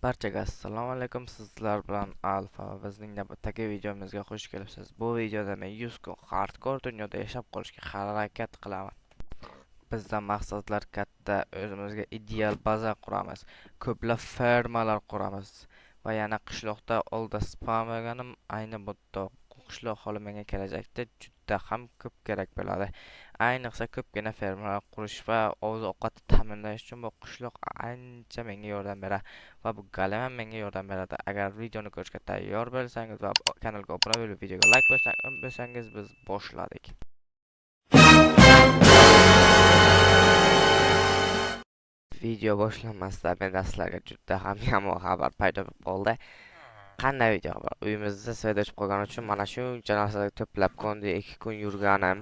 Barchaga assalomu alaykum. Sizlar bilan Alfa va bizning navbatdagi videomizga xush kelibsiz. Bu videoda men 100 kun hardcore dunyoda yashab qolishga harakat qilaman. Bizdan maqsadlar katta, o'zimizga ideal baza quramiz, ko'plab fermalar quramiz va yana qishloqda oldda spam bo'lganim ayni bu qishloq holi menga kelajakda juda ham ko'p kerak bo'ladi. Ayniqsa ko'pgina fermalar qurish va oziq ovqat ta'minlash uchun bu qishloq ancha menga yordam beradi va bu galama menga yordam beradi. Agar videoni ko'rishga tayyor bo'lsangiz va kanalga obuna bo'lib videoga like bo'lsangiz biz boshladik. Video boshlanmasdan men sizlarga juda ham yomon xabar paydo bo'ldi. Qanday video xabar? Uyimizda svet o'chib qolgani uchun mana shuncha narsalarni to'plab ko'ndi 2 kun yurganim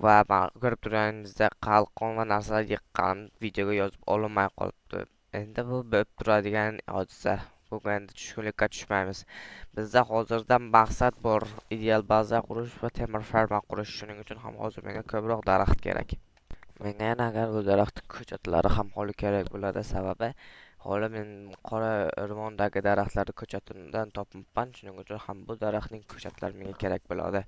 va ko'rib turganingizdek qalqon va narsalar yiqqanim videoga yozib olmay qolibdi. Endi bu bo'lib turadigan hodisa. Bugun endi tushkunlikka tushmaymiz. Bizda hozirda maqsad bor, ideal baza qurish va temir ferma qurish. Shuning uchun ham hozir menga ko'proq daraxt kerak. Menga yana agar bu daraxt ko'chatlari ham holi kerak bo'ladi, sababi holi men qora o'rmondagi daraxtlarni ko'chatimdan topibman. Shuning uchun ham bu daraxtning ko'chatlari menga kerak bo'ladi.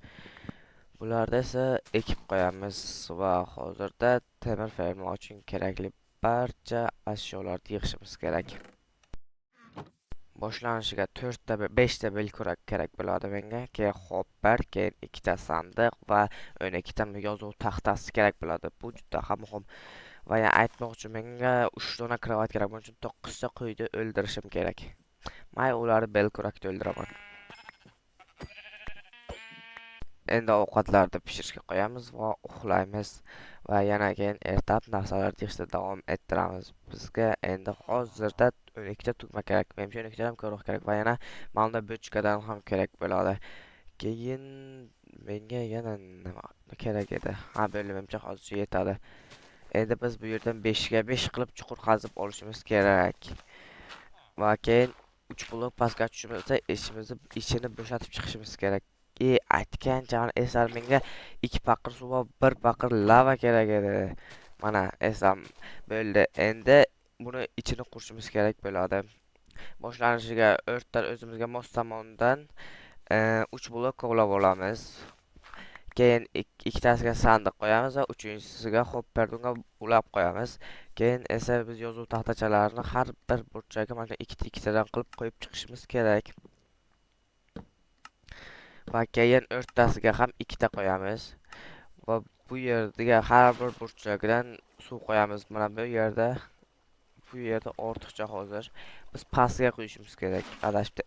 Bularda esa ekib qo'yamiz va hozirda temir ferma uchun kerakli barcha ashyolarni yig'ishimiz kerak. Boshlanishiga 4 ta 5 ta belkurak kerak bo'ladi menga. Keyin hopper, keyin 2 ta sandiq va 12 ta yozuv taxtasi kerak bo'ladi. Bu juda ham muhim. Va yana aytmoqchi, menga 3 dona kravat kerak. Buning uchun 9 ta quyni o'ldirishim kerak. Men ularni belkurakda o'ldiraman. Endi ovqatlarni pishirishga qo'yamiz va uxlaymiz va yana keyin ertalab narsalarni yig'ishda davom ettiramiz. Bizga endi hozirda 12 ta tugma kerak. Menimcha 12 tadan ko'proq kerak va yana mana bochkadan ham kerak bo'ladi. Keyin menga yana nima kerak edi? Ha, menimcha hozircha yetadi. Endi biz bu yerdan 5 ga 5 qilib chuqur qazib olishimiz kerak. Va keyin 3 blok pastga tushimizda ichini bo'shatib chiqishimiz kerak. Aytgancha esar menga 2 paqir suv va 1 paqir lava kerak edi. Mana esam bo'ldi. Endi buni ichini qurishimiz kerak bo'ladi. Boshlanishiga o'rtlar o'zimizga mos tomondan 3 blok kovlab olamiz. Keyin ikkitasiga sandiq qo'yamiz va uchinchisiga hopperdunga ulab qo'yamiz. Keyin esa biz yozuv taxtachalarini har bir burchaga mana ikkitadan qilib qo'yib chiqishimiz kerak. Va keyin o'rtasiga ham 2 ta qo'yamiz va bu yerga har bir burchagidan suv qo'yamiz. Mana bu yerda ortiqcha hozir biz pastga qo'yishimiz kerak. Adashib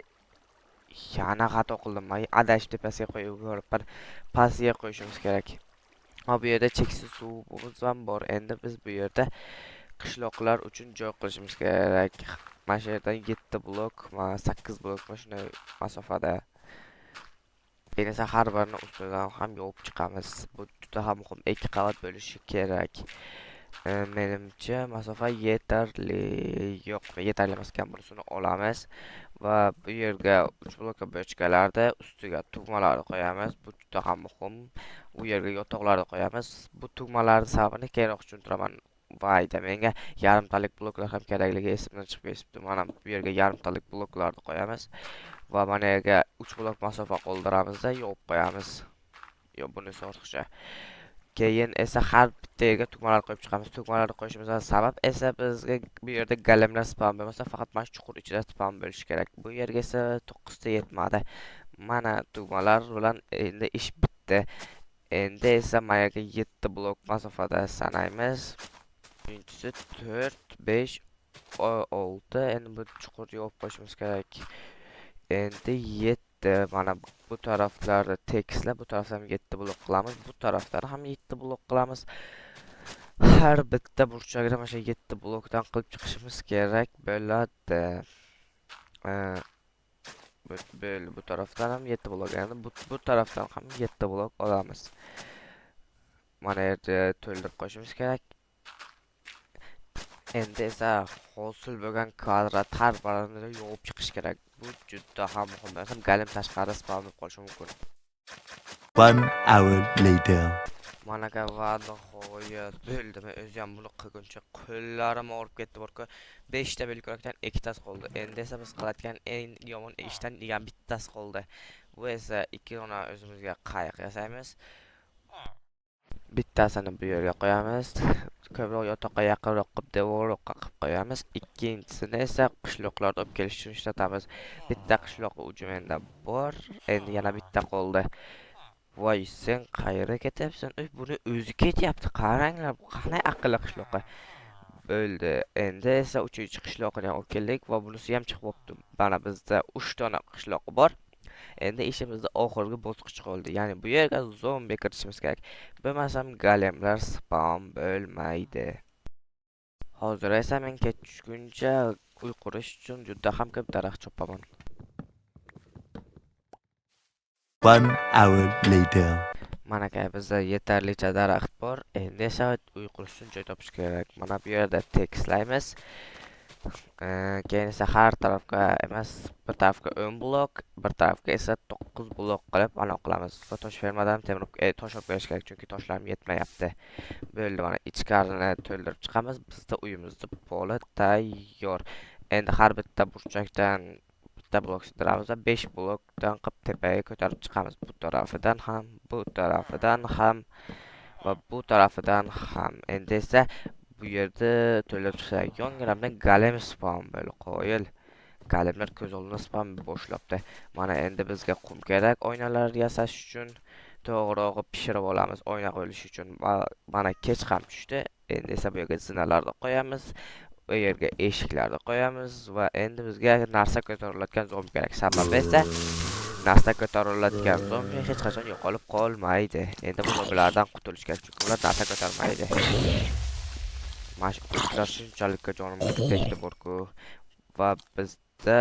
yana xato qildim. Men adashib tepasiga qo'yib yuboribman. Pastga qo'yishimiz kerak. Va bu yerda cheksiz suvimiz ham bor. Endi biz bu yerda qishloqlar uchun joy qilishimiz kerak. Mana shu yerdan 7 blok, 8 blok shunday masofada. Keyin esa har birini ustidan ham yopib chiqamiz. Bu juda ham muhim, 2 qavat bo'lishi kerak. Menimcha masofa yetarli. Yo'q, yetarli emas ekan. Bunisini olamiz va bu yerga 3 blok bochkalarda ustiga tugmalarni qo'yamiz. Bu juda ham muhim. U yerga yotoqlarni qo'yamiz. Bu tugmalarning sababini keyinroq tushuntiraman. Vayda, menga yarimtalik bloklar ham kerakligi esimdan chiqib ketibdi. Mana bu yerga yarimtalik bloklarni qo'yamiz. Va mana yerga 3 blok masofa qoldiramizda yopib qo'yamiz. Yo'q, bunisi ortiqcha. Keyin esa har bitta yerga tugmalar qo'yib chiqamiz. Tugmalarni qo'yishimizdan sabab esa bizga bu yerda golemlar spam bo'lmasa, faqat mana chuqur ichida spam bo'lishi kerak. Bu yerga esa 9 ta yetmadi. Mana tugmalar bilan endi ish bitdi. Endi esa mana yerga 7 blok masofada sanaymiz. Birinchisi 4, 5, 6. Endi bu chuqur yopib qo'yishimiz kerak. Endi 7. Mana bu taraflarni tekisla, bu tarafdan 7 blok qilamiz, bu tarafdan ham 7 blok qilamiz. Har bitta burchagida mana shu 7 blokdan qilib chiqishimiz kerak bo'ladi. Bu tarafdan ham 7 blok, ya'ni bu tarafdan ham 7 blok olamiz. Mana yerda to'ldirib qo'yishimiz kerak. Endi esa hosil bo'lgan kvadrat har birini yopib chiqish kerak. Bu juda ham muhim. Galim tashqarida spam bo'lib qolishi mumkin. 1 hour later. Managa va'da qo'yib bo'ldimi, o'zim buni qilguncha qo'llarim og'rib ketdi borku. 5 ta belkurakdan 2 tasi qoldi. Endi esa biz qiladigan eng yomon ishdan yana bittasi qoldi. Bu esa ikki dona o'zimizga qayiq yasaymiz. Bittasini bu yerga qo'yamiz. Ko'proq yotoqqa yaqinroq qilib devorga qilib qo'yamiz. Ikkinchisini esa qishloqlarda olib kelish uchun ishlatamiz. Bitta qishloq ujumenda bor. Endi yana bitta qoldi. Voy, sen qayerga ketyapsan? Buni o'zi ketyapti. Qaranglar, bu qanday aqlli qishloqqa. Bo'ldi. Endi esa 3-chi qishloqni olib keldik va bunisi ham chiqib qopti. Mana bizda 3 dona qishloq bor. Endi ishimizda oxirgi bosqich qoldi. Ya'ni bu yerga zombi kiritishimiz kerak. Bo'lmasam golemlar spam bo'lmaydi. Hozir esa men kech tushguncha uy qurish uchun juda ham ko'p daraxt chopaman. 1 hour later. Mana bizda yetarlicha daraxt bor. Endi esa uy qurish uchun joy topish kerak. Mana bu yerda tekislaymiz. Keyin esa har tarafga emas, bir tarafga 10 blok, bir tarafga esa 9 blok qilib mana qilamiz. Va tosh fermadan tosh olib kelish kerak, chunki toshlarim yetmayapti. Bo'ldi, mana ichkarini to'ldirib chiqamiz. Bizda uyimizni poli tayyor. Endi har bitta burchakdan bitta blok sig'diramiz va 5 blokdan qilib tepaga ko'tarib chiqamiz. Bu tarafidan ham, bu tarafidan ham va bu tarafidan ham. Endi esa bu yerda to'lab chiqsak, yongiramdan golem spam bo'lib qo'yil. Golemlar ko'z oldida spam boshlabdi. Mana endi bizga qum kerak oynalar yasash uchun. To'g'rirog'i pishirib olamiz oyna qo'yish uchun. Mana kech ham tushdi. Endi esa bu yerga zinalarni qo'yamiz. Bu yerga eshiklarni qo'yamiz va endi bizga narsa ko'tariladigan zombi kerak. Sababi esa narsa ko'tariladigan zombi hech qachon yo'qolib qolmaydi. Endi bu zombilardan qutulish kerak, chunki ular narsa ko'tarmaydi. Mana shunchalik jonimga tegdi borku va bizda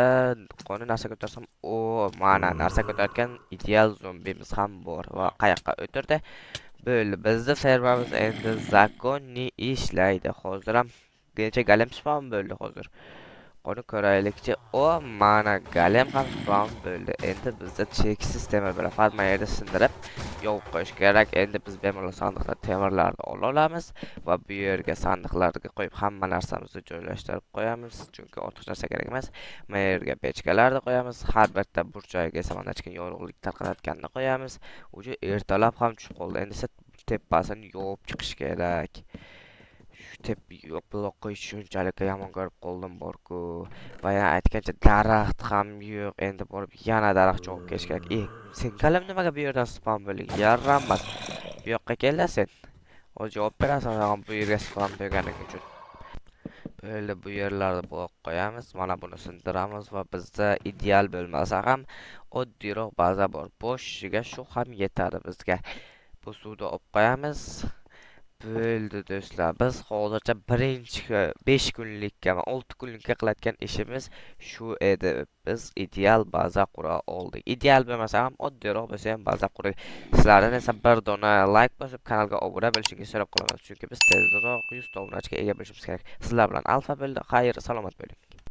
qonun narsa ko'tarsam, mana narsa ko'targan ideal zombimiz ham bor va qayoqqa o'tirdi. Bo'ldi, bizda fermamiz endi zakonni ishlaydi. Hozir ham necha golem spam bo'ldi hozir. Qani ko'raylikchi. Mana golem ham spam bo'ldi. Endi bizda cheksiz temir bilan farma yerda sindirib yovib qo'yish kerak. Endi biz bemalol sandiqdan temirlarni olamiz va bu yerga sandiqlarga qo'yib hamma narsamizni joylashtirib qo'yamiz, chunki ortiq narsa kerak emas. Mana yerga pechkalarni qo'yamiz, har bitta burchagiga esa mana chiqgan yorug'lik tarqatganini qo'yamiz. Uje ertalab ham tushib qoldi. Endi esa tepasini yovib chiqish kerak. Blok qo'yish shunchalik yomon ko'rib qoldim borku. Va yana aytgancha daraxt ham yo'q. Endi borib yana daraxt chopib kelish kerak. Sen kalam nimaga bu yerdan spam bo'lding? Yaramas. Bu yoqqa kel sen. O javob berasan bu yerga spam bo'lganing uchun. Bo'ldi, bu yerlarni blok qo'yamiz. Mana buni sindiramiz va bizda ideal bo'lmasa ham oddiyroq baza bor. Boshiga shu ham yetadi bizga. Bu suvni olib qo'yamiz. Bo'ldi do'stlar, biz hozircha birinchi 5 kunlikka va 6 kunlikka qiladigan ishimiz shu edi. Biz ideal baza qura oldik. Ideal bo'lmasa ham oddiyroq bo'lsa ham baza qurdik. Sizlardan esa bir dona like bosib kanalga obuna bo'lishingizni so'rab qolaman, chunki biz tezroq 100 ta obunachiga ega bo'lishimiz kerak. Sizlar bilan Alfa bo'ldi. Xayr, salomat bo'ling.